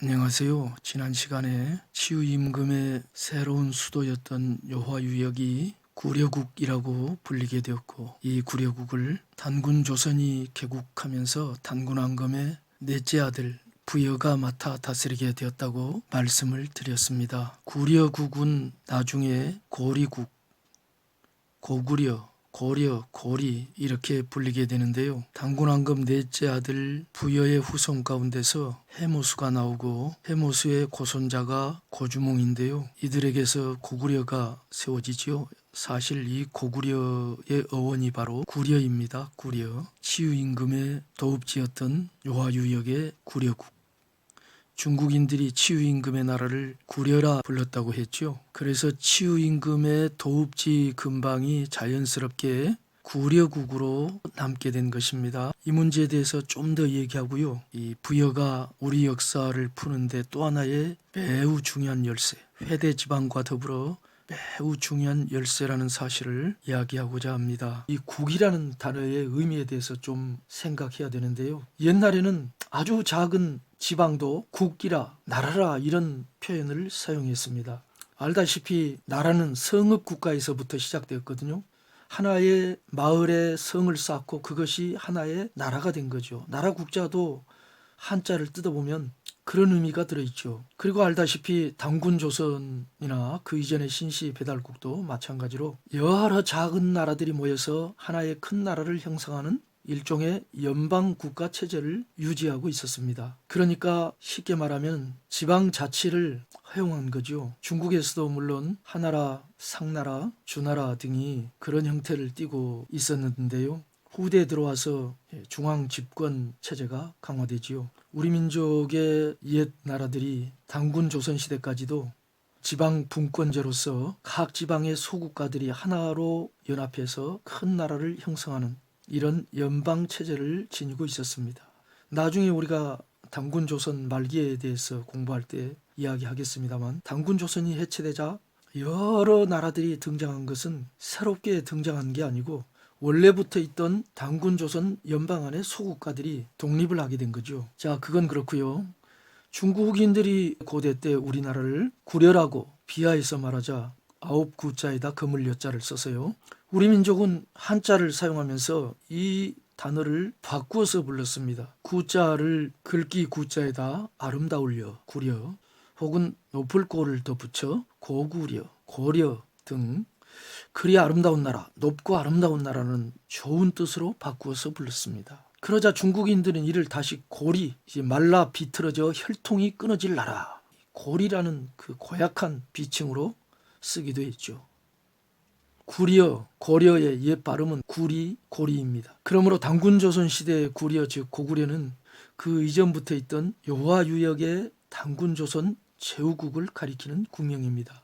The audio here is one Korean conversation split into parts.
안녕하세요. 지난 시간에 치유임금의 새로운 수도였던 여화유역이 구려국이라고 불리게 되었고, 이 구려국을 단군 조선이 개국하면서 단군 왕검의 넷째 아들 부여가 맡아 다스리게 되었다고 말씀을 드렸습니다. 구려국은 나중에 고리국, 고구려, 고려, 고리 이렇게 불리게 되는데요. 단군 왕검 넷째 아들 부여의 후손 가운데서 해모수가 나오고, 해모수의 고손자가 고주몽인데요. 이들에게서 고구려가 세워지지요. 사실 이 고구려의 어원이 바로 구려입니다. 구려. 치유임금의 도읍지였던 요하유역의 구려국. 중국인들이 치유임금의 나라를 구려라 불렀다고 했죠. 그래서 치유임금의 도읍지 근방이 자연스럽게 구려국으로 남게 된 것입니다. 이 문제에 대해서 좀 더 얘기하고요. 이 부여가 우리 역사를 푸는데 또 하나의 매우 중요한 열쇠, 회대지방과 더불어 매우 중요한 열쇠라는 사실을 이야기하고자 합니다. 이 국이라는 단어의 의미에 대해서 좀 생각해야 되는데요. 옛날에는 아주 작은 지방도 국이라, 나라라 이런 표현을 사용했습니다. 알다시피 나라는 성읍국가에서부터 시작되었거든요. 하나의 마을에 성을 쌓고 그것이 하나의 나라가 된 거죠. 나라 국자도 한자를 뜯어보면 그런 의미가 들어있죠. 그리고 알다시피 단군조선이나 그 이전의 신시배달국도 마찬가지로 여러 작은 나라들이 모여서 하나의 큰 나라를 형성하는 일종의 연방국가 체제를 유지하고 있었습니다. 그러니까 쉽게 말하면 지방자치를 허용한 거죠. 중국에서도 물론 하나라, 상나라, 주나라 등이 그런 형태를 띠고 있었는데요. 후대에 들어와서 중앙 집권 체제가 강화되지요. 우리 민족의 옛 나라들이 단군 조선시대까지도 지방 분권제로서 각 지방의 소국가들이 하나로 연합해서 큰 나라를 형성하는 이런 연방체제를 지니고 있었습니다. 나중에 우리가 단군조선 말기에 대해서 공부할 때 이야기하겠습니다만, 단군조선이 해체되자 여러 나라들이 등장한 것은 새롭게 등장한 게 아니고 원래부터 있던 단군조선 연방 안의 소국가들이 독립을 하게 된 거죠. 자, 그건 그렇고요. 중국인들이 고대 때 우리나라를 구려라고 비하해서 말하자 9구자에다 금을 여자를 써서요. 우리 민족은 한자를 사용하면서 이 단어를 바꾸어서 불렀습니다. 구자를 글귀 구자에다 아름다울려, 구려, 혹은 높을 고를 더 붙여 고구려, 고려 등 그리 아름다운 나라, 높고 아름다운 나라는 좋은 뜻으로 바꾸어서 불렀습니다. 그러자 중국인들은 이를 다시 고리, 말라 비틀어져 혈통이 끊어질 나라, 고리라는 그 고약한 비칭으로 쓰기도 했죠. 구려, 고려의 옛 발음은 구리, 고리입니다. 그러므로 단군조선 시대의 구려, 즉 고구려는 그 이전부터 있던 요하유역의 단군조선 제후국을 가리키는 국명입니다.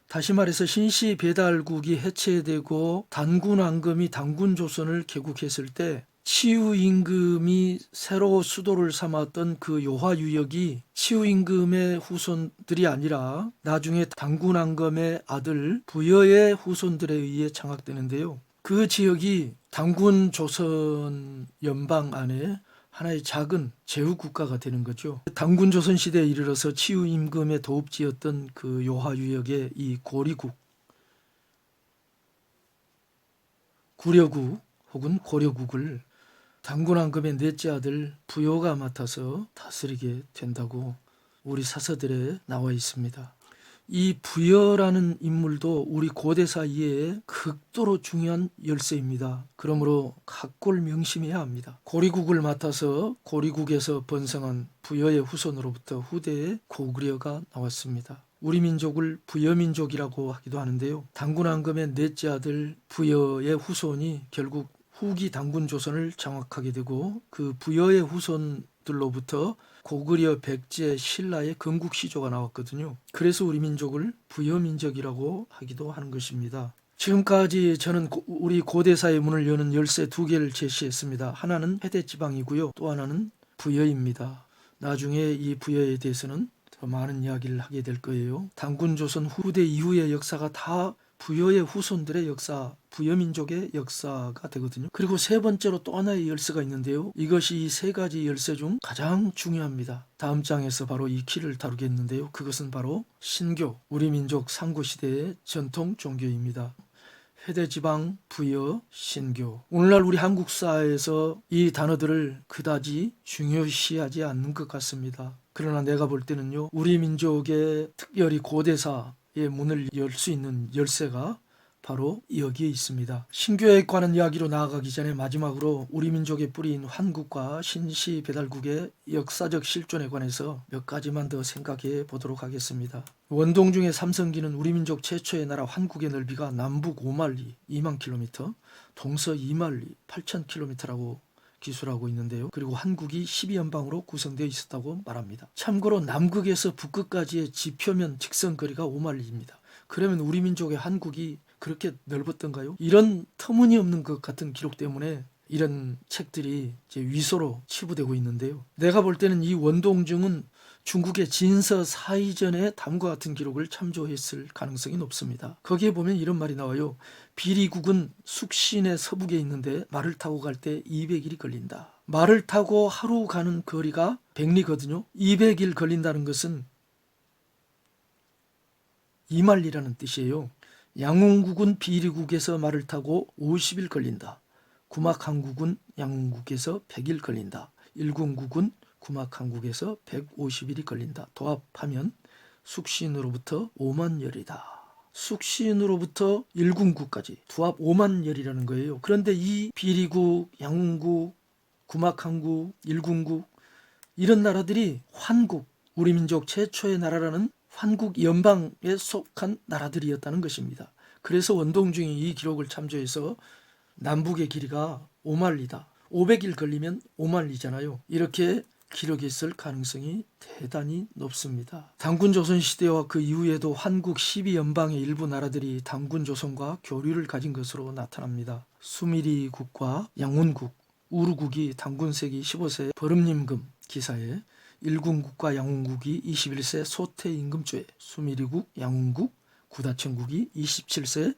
다시 말해서 신시배달국이 해체되고 단군왕검이 단군조선을 개국했을 때 치유임금이 새로 수도를 삼았던 그 요하유역이 치유임금의 후손들이 아니라 나중에 단군왕검의 아들 부여의 후손들에 의해 장악되는데요. 그 지역이 단군조선 연방 안에 하나의 작은 제후국가가 되는 거죠. 단군조선 시대에 이르러서 치유임금의 도읍지였던 그 요하유역의 이 고리국, 구려국 혹은 고려국을 단군왕검의 넷째 아들 부여가 맡아서 다스리게 된다고 우리 사서들에 나와 있습니다. 이 부여라는 인물도 우리 고대사 이해에 극도로 중요한 열쇠입니다. 그러므로 각골 명심해야 합니다. 고리국을 맡아서 고리국에서 번성한 부여의 후손으로부터 후대에 고구려가 나왔습니다. 우리 민족을 부여민족이라고 하기도 하는데요. 단군왕검의 넷째 아들 부여의 후손이 결국 후기 단군조선을 장악하게 되고 그 부여의 후손들로부터 고구려, 백제, 신라의 건국시조가 나왔거든요. 그래서 우리 민족을 부여민족이라고 하기도 하는 것입니다. 지금까지 저는 우리 고대사의 문을 여는 열쇠 두 개를 제시했습니다. 하나는 회대지방이고요. 또 하나는 부여입니다. 나중에 이 부여에 대해서는 더 많은 이야기를 하게 될 거예요. 단군조선 후대 이후의 역사가 다 부여의 후손들의 역사, 부여민족의 역사가 되거든요. 그리고 세 번째로 또 하나의 열쇠가 있는데요. 이것이 이 세 가지 열쇠 중 가장 중요합니다. 다음 장에서 바로 이 키를 다루겠는데요. 그것은 바로 신교, 우리 민족 상고시대의 전통 종교입니다. 회대지방, 부여, 신교. 오늘날 우리 한국 사회에서 이 단어들을 그다지 중요시하지 않는 것 같습니다. 그러나 내가 볼 때는요, 우리 민족의 특별히 고대사의 문을 열 수 있는 열쇠가 바로 여기에 있습니다. 신교에 관한 이야기로 나아가기 전에 마지막으로 우리 민족의 뿌리인 환국과 신시배달국의 역사적 실존에 관해서 몇 가지만 더 생각해 보도록 하겠습니다. 원동중의 삼성기는 우리 민족 최초의 나라 환국의 넓이가 남북 5만 리 2만 킬로미터, 동서 2만 리 8천 킬로미터라고 기술하고 있는데요. 그리고 한국이 12연방으로 구성되어 있었다고 말합니다. 참고로 남극에서 북극까지의 지표면 직선거리가 5만 리입니다. 그러면 우리 민족의 한국이 그렇게 넓었던가요? 이런 터무니없는 것 같은 기록 때문에 이런 책들이 이제 위소로 치부되고 있는데요. 내가 볼 때는 이 원동중은 중국의 진서 사이전에 다음과 같은 기록을 참조했을 가능성이 높습니다. 거기에 보면 이런 말이 나와요. 비리국은 숙신의 서북에 있는데 말을 타고 갈 때 200일이 걸린다. 말을 타고 하루 가는 거리가 100리거든요. 200일 걸린다는 것은 2만리라는 뜻이에요. 양웅국은 비리국에서 말을 타고 50일 걸린다. 구막항국은 양웅국에서 100일 걸린다. 일궁국은 구막항국에서 150일이 걸린다. 도합하면 숙신으로부터 5만열이다. 숙신으로부터 일궁국까지 도합 5만열이라는 거예요. 그런데 이 비리국, 양웅국, 구막항국, 일궁국 이런 나라들이 환국, 우리 민족 최초의 나라라는 환국 연방에 속한 나라들이었다는 것입니다. 그래서 원동중이 이 기록을 참조해서 남북의 길이가 5만리다. 500일 걸리면 5만리잖아요. 이렇게 기록했을 가능성이 대단히 높습니다. 단군조선시대와 그 이후에도 한국 12연방의 일부 나라들이 단군조선과 교류를 가진 것으로 나타납니다. 수미리국과 양훈국, 우루국이 단군세기 15세 버름임금 기사에 일궁국과 양훈국이 21세 소태임금조에 수미리국, 양훈국, 구다천국이 27세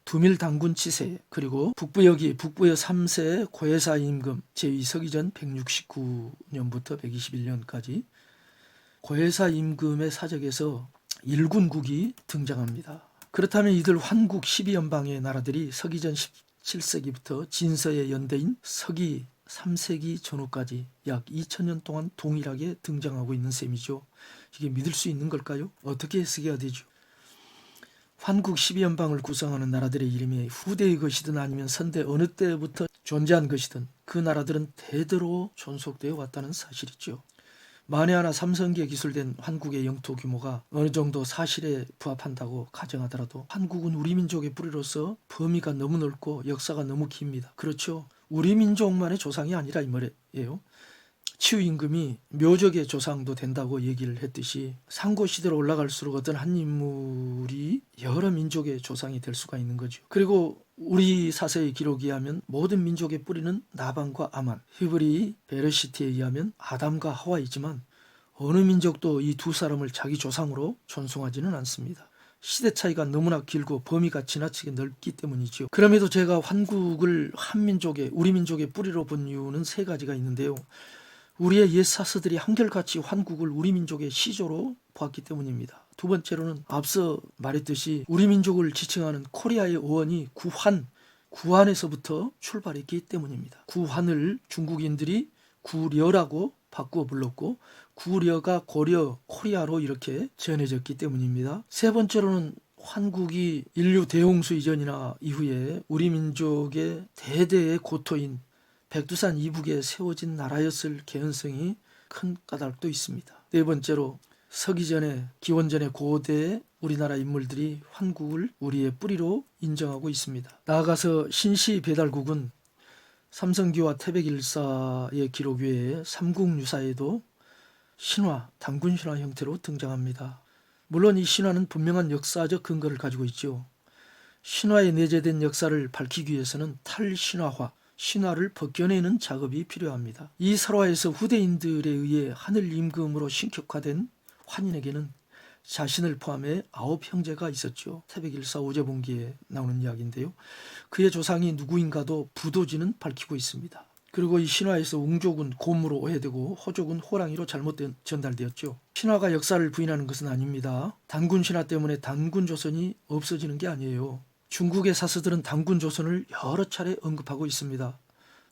두밀당군 치세 그리고 북부여기 북부여 3세 고해사임금 제2서기전 169년부터 121년까지 고해사임금의 사적에서 일군국이 등장합니다. 그렇다면 이들 환국 12연방의 나라들이 서기전 17세기부터 진서의 연대인 서기 3세기 전후까지 약 2000년 동안 동일하게 등장하고 있는 셈이죠. 이게 믿을 수 있는 걸까요? 어떻게 해석해야 되죠? 환국 12연방을 구성하는 나라들의 이름이 후대의 것이든 아니면 선대 어느 때부터 존재한 것이든 그 나라들은 대대로 존속되어 왔다는 사실이죠. 만에 하나 삼성기에 기술된 환국의 영토 규모가 어느 정도 사실에 부합한다고 가정하더라도 한국은 우리 민족의 뿌리로서 범위가 너무 넓고 역사가 너무 깁니다. 그렇죠. 우리 민족만의 조상이 아니라 이 말이에요. 치유임금이 묘적의 조상도 된다고 얘기를 했듯이 상고시대로 올라갈수록 어떤 한 인물이 여러 민족의 조상이 될 수가 있는 거죠. 그리고 우리 사세의 기록에 의하면 모든 민족의 뿌리는 나반과 아만, 히브리 베르시트에 의하면 아담과 하와이지만 어느 민족도 이 두 사람을 자기 조상으로 존숭하지는 않습니다. 시대 차이가 너무나 길고 범위가 지나치게 넓기 때문이죠. 그럼에도 제가 환국을 한민족의 우리 민족의 뿌리로 본 이유는 세 가지가 있는데요. 우리의 옛 사서들이 한결같이 환국을 우리 민족의 시조로 보았기 때문입니다. 두 번째로는 앞서 말했듯이 우리 민족을 지칭하는 코리아의 어원이 구한에서부터 출발했기 때문입니다. 구한을 중국인들이 구려라고 바꾸어 불렀고 구려가 고려, 코리아로 이렇게 전해졌기 때문입니다. 세 번째로는 환국이 인류 대홍수 이전이나 이후에 우리 민족의 대대의 고토인 백두산 이북에 세워진 나라였을 개연성이 큰 까닭도 있습니다. 네 번째로 서기전에 기원전의 고대 우리나라 인물들이 환국을 우리의 뿌리로 인정하고 있습니다. 나아가서 신시배달국은 삼성기와 태백일사의 기록 외에 삼국유사에도 신화, 단군신화 형태로 등장합니다. 물론 이 신화는 분명한 역사적 근거를 가지고 있죠. 신화에 내재된 역사를 밝히기 위해서는 탈신화화, 신화를 벗겨내는 작업이 필요합니다. 이 설화에서 후대인들에 의해 하늘 임금으로 신격화된 환인에게는 자신을 포함해 9형제가 있었죠. 태백일사 오제본기에 나오는 이야기인데요. 그의 조상이 누구인가도 부도지는 밝히고 있습니다. 그리고 이 신화에서 웅족은 곰으로 오해되고 호족은 호랑이로 잘못 전달되었죠. 신화가 역사를 부인하는 것은 아닙니다. 단군 신화 때문에 단군 조선이 없어지는 게 아니에요. 중국의 사서들은 단군 조선을 여러 차례 언급하고 있습니다.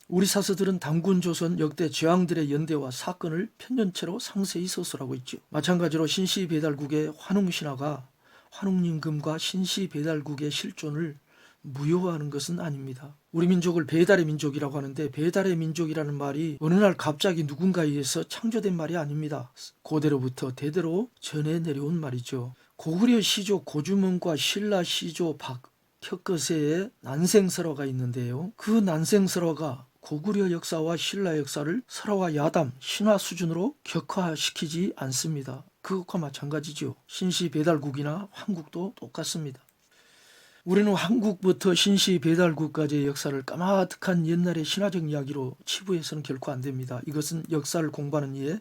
우리 사서들은 단군 조선 역대 제왕들의 연대와 사건을 편년체로 상세히 서술하고 있죠. 마찬가지로 신시배달국의 환웅신화가 환웅임금과 신시배달국의 실존을 무효화하는 것은 아닙니다. 우리 민족을 배달의 민족이라고 하는데 배달의 민족이라는 말이 어느 날 갑자기 누군가에 의해서 창조된 말이 아닙니다. 고대로부터 대대로 전해 내려온 말이죠. 고구려 시조 고주문과 신라 시조 박혁거세의 난생설화가 있는데요. 그 난생설화가 고구려 역사와 신라 역사를 설화와 야담, 신화 수준으로 격화시키지 않습니다. 그것과 마찬가지죠. 신시배달국이나 한국도 똑같습니다. 우리는 한국부터 신시배달국까지의 역사를 까마득한 옛날의 신화적 이야기로 치부해서는 결코 안 됩니다. 이것은 역사를 공부하는 이의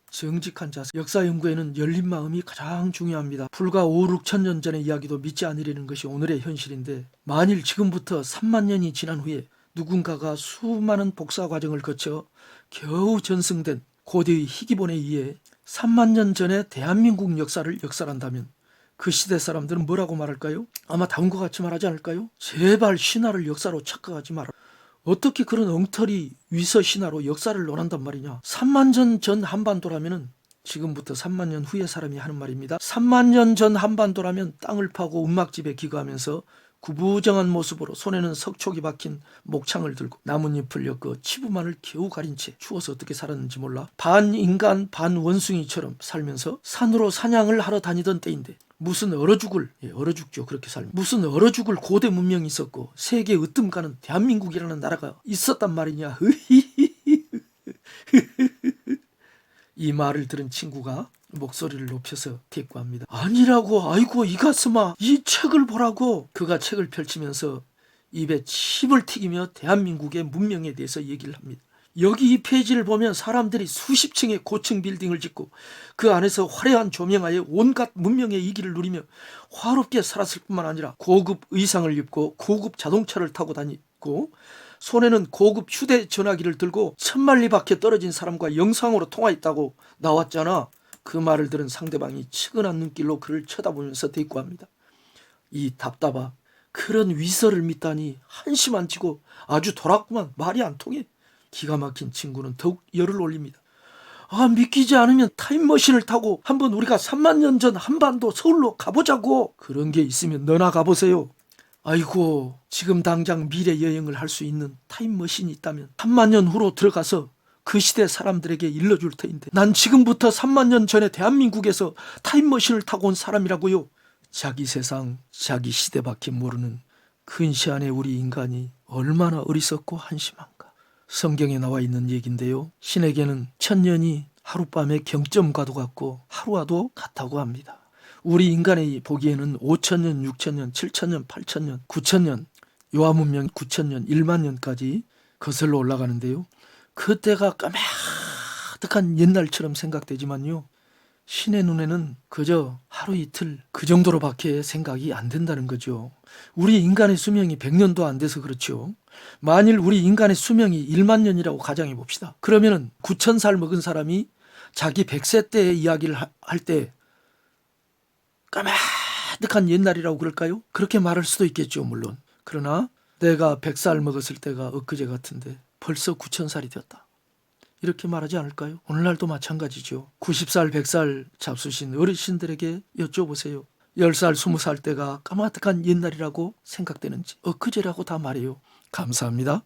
정직한 자세, 역사 연구에는 열린 마음이 가장 중요합니다. 불과 5, 6천 년 전의 이야기도 믿지 않으려는 것이 오늘의 현실인데, 만일 지금부터 3만 년이 지난 후에 누군가가 수많은 복사 과정을 거쳐 겨우 전승된 고대의 희귀본에 의해 3만 년 전의 대한민국 역사를 역설한다면 그 시대 사람들은 뭐라고 말할까요? 아마 다음과 같이 말하지 않을까요? 제발 신화를 역사로 착각하지 마라. 어떻게 그런 엉터리 위서 신화로 역사를 논한단 말이냐. 3만 년 전 한반도라면, 지금부터 3만 년 후의 사람이 하는 말입니다. 3만 년 전 한반도라면 땅을 파고 움막집에 기거하면서 구부정한 모습으로 손에는 석촉이 박힌 목창을 들고 나뭇잎을 엮어 치부만을 겨우 가린 채 추워서 어떻게 살았는지 몰라 반인간 반원숭이처럼 살면서 산으로 사냥을 하러 다니던 때인데, 무슨 얼어 죽을, 얼어 죽죠. 그렇게 살면 무슨 얼어 죽을 고대 문명이 있었고 세계 으뜸 가는 대한민국이라는 나라가 있었단 말이냐. 이 말을 들은 친구가 목소리를 높여서 대꾸합니다. 아니라고, 아이고 이 가슴아, 이 책을 보라고. 그가 책을 펼치면서 입에 침을 튀기며 대한민국의 문명에 대해서 얘기를 합니다. 여기 이 페이지를 보면 사람들이 수십 층의 고층 빌딩을 짓고 그 안에서 화려한 조명하에 온갖 문명의 이기를 누리며 화롭게 살았을 뿐만 아니라 고급 의상을 입고 고급 자동차를 타고 다니고 손에는 고급 휴대전화기를 들고 1000마리 밖에 떨어진 사람과 영상으로 통화했다고 나왔잖아. 그 말을 들은 상대방이 측은한 눈길로 그를 쳐다보면서 대꾸합니다. 이 답답아, 그런 위서를 믿다니 한심 안 치고 아주 돌았구만. 말이 안 통해. 기가 막힌 친구는 더욱 열을 올립니다. 아, 믿기지 않으면 타임머신을 타고 한번 우리가 3만 년 전 한반도 서울로 가보자고. 그런 게 있으면 너나 가보세요. 아이고, 지금 당장 미래 여행을 할 수 있는 타임머신이 있다면 3만 년 후로 들어가서 그 시대 사람들에게 일러줄 터인데, 난 지금부터 3만 년 전에 대한민국에서 타임머신을 타고 온 사람이라고요. 자기 세상, 자기 시대밖에 모르는 근시안의 우리 인간이 얼마나 어리석고 한심한가. 성경에 나와 있는 얘기인데요. 신에게는 1000년이 하룻밤의 경점과도 같고 하루와도 같다고 합니다. 우리 인간이 보기에는 5000년, 6000년, 7000년, 8000년, 9000년, 요한문명 9000년, 1만년까지 거슬러 올라가는데요. 그때가 까마득한 옛날처럼 생각되지만요, 신의 눈에는 그저 하루 이틀 그 정도로밖에 생각이 안 된다는 거죠. 우리 인간의 수명이 100년도 안 돼서 그렇죠. 만일 우리 인간의 수명이 1만 년이라고 가정해 봅시다. 그러면은 9000살 먹은 사람이 자기 100세 때의 이야기를 할 때 까마득한 옛날이라고 그럴까요? 그렇게 말할 수도 있겠죠, 물론. 그러나 내가 100살 먹었을 때가 엊그제 같은데 벌써 9000살이 되었다, 이렇게 말하지 않을까요? 오늘날도 마찬가지죠. 90살, 100살 잡수신 어르신들에게 여쭤보세요. 10살, 20살 때가 까마득한 옛날이라고 생각되는지 엊그제라고 다 말해요. 감사합니다.